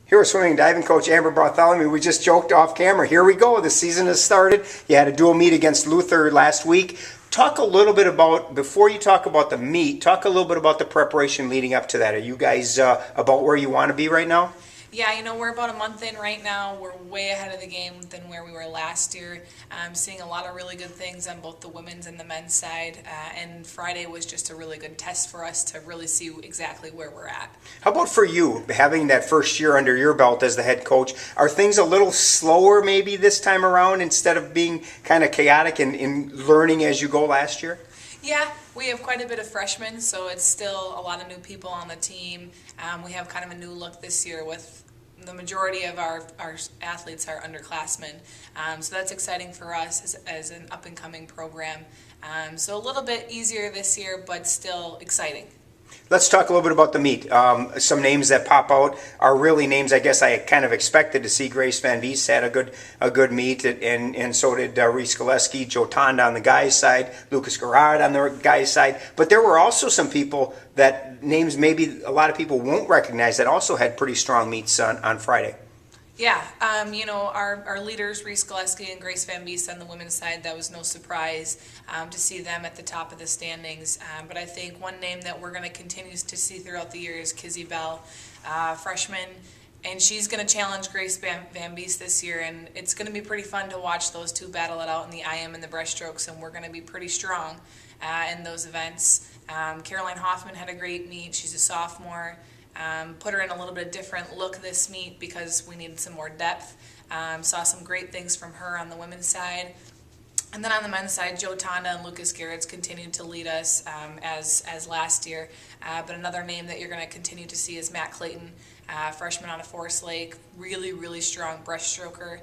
Here with swimming and diving coach Amber Bartholomew. We just joked off camera. Here we go. The season has started. You had a dual meet against Luther last week. Talk a little bit about, before you talk about the meet, talk a little bit about the preparation leading up to that. Are you guys about where you want to be right now? Yeah, we're about a month in right now. We're way ahead of the game than where we were last year. Seeing a lot of really good things on both the women's and the men's side. And Friday was just a really good test for us to really see exactly where we're at. How about for you, having that first year under your belt as the head coach? Are things a little slower maybe this time around instead of being kind of chaotic and learning as you go last year? Yeah, we have quite a bit of freshmen, so it's still a lot of new people on the team. We have kind of a new look this year with the majority of our athletes are underclassmen. So that's exciting for us as an up-and-coming program. So a little bit easier this year, but still exciting. Let's talk a little bit about the meet. Some names that pop out are really names I guess I kind of expected to see. Grace Van Vies had a good meet, and so did Reese Gillespie, Joe Tonda on the guys' side, Lucas Garrard on the guys' side. But there were also some people that names maybe a lot of people won't recognize that also had pretty strong meets on Friday. Yeah, our leaders, Reese Gillespie and Grace Van Vies on the women's side, that was no surprise to see them at the top of the standings. But I think one name that we're going to continue to see throughout the year is Kizzy Bell, freshman, and she's going to challenge Grace Van Vies this year, and it's going to be pretty fun to watch those two battle it out in the IM and the breaststrokes, and we're going to be pretty strong in those events. Caroline Hoffman had a great meet. She's a sophomore. Put her in a little bit different look this meet because we needed some more depth. Saw some great things from her on the women's side. And then on the men's side, Joe Tonda and Lucas Garrett's continued to lead us as last year. But another name that you're going to continue to see is Matt Clayton, freshman out of Forest Lake, really strong breaststroker.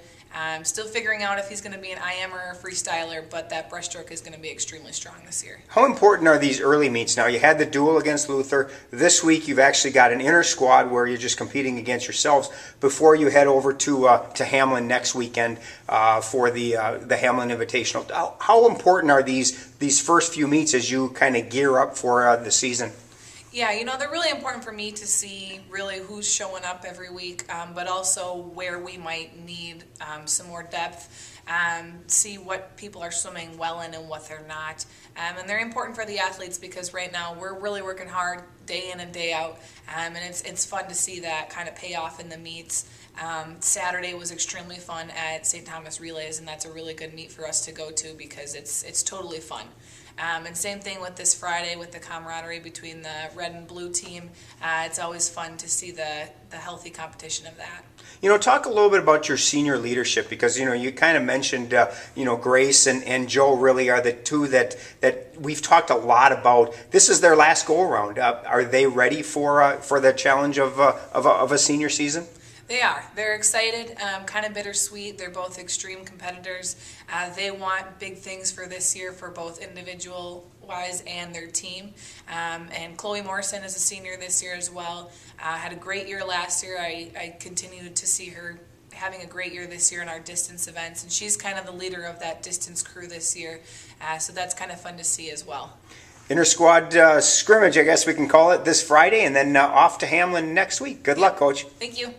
Still figuring out if he's going to be an IM or a freestyler, but that breaststroke is going to be extremely strong this year. How important are these early meets? Now, you had the duel against Luther. This week, you've actually got an inner squad where you're just competing against yourselves before you head over to Hamlin next weekend for the Hamlin Invitational. How important are these first few meets as you kind of gear up for the season? Yeah, they're really important for me to see really who's showing up every week, but also where we might need some more depth, see what people are swimming well in and what they're not. And they're important for the athletes because right now we're really working hard day in and day out, and it's fun to see that kind of pay off in the meets. Saturday was extremely fun at St. Thomas Relays, and that's a really good meet for us to go to because it's totally fun. And same thing with this Friday with the camaraderie between the red and blue team. It's always fun to see the healthy competition of that. Talk a little bit about your senior leadership because, you kind of mentioned, Grace and Joe really are the two that we've talked a lot about. This is their last go-around. Are they ready for the challenge of a senior season? They are. They're excited, kind of bittersweet. They're both extreme competitors. They want big things for this year for both individual-wise and their team. And Chloe Morrison is a senior this year as well. Had a great year last year. I continued to see her having a great year this year in our distance events, and she's kind of the leader of that distance crew this year. So that's kind of fun to see as well. Inter-squad scrimmage, I guess we can call it, this Friday, and then off to Hamlin next week. Good luck, Coach. Thank you.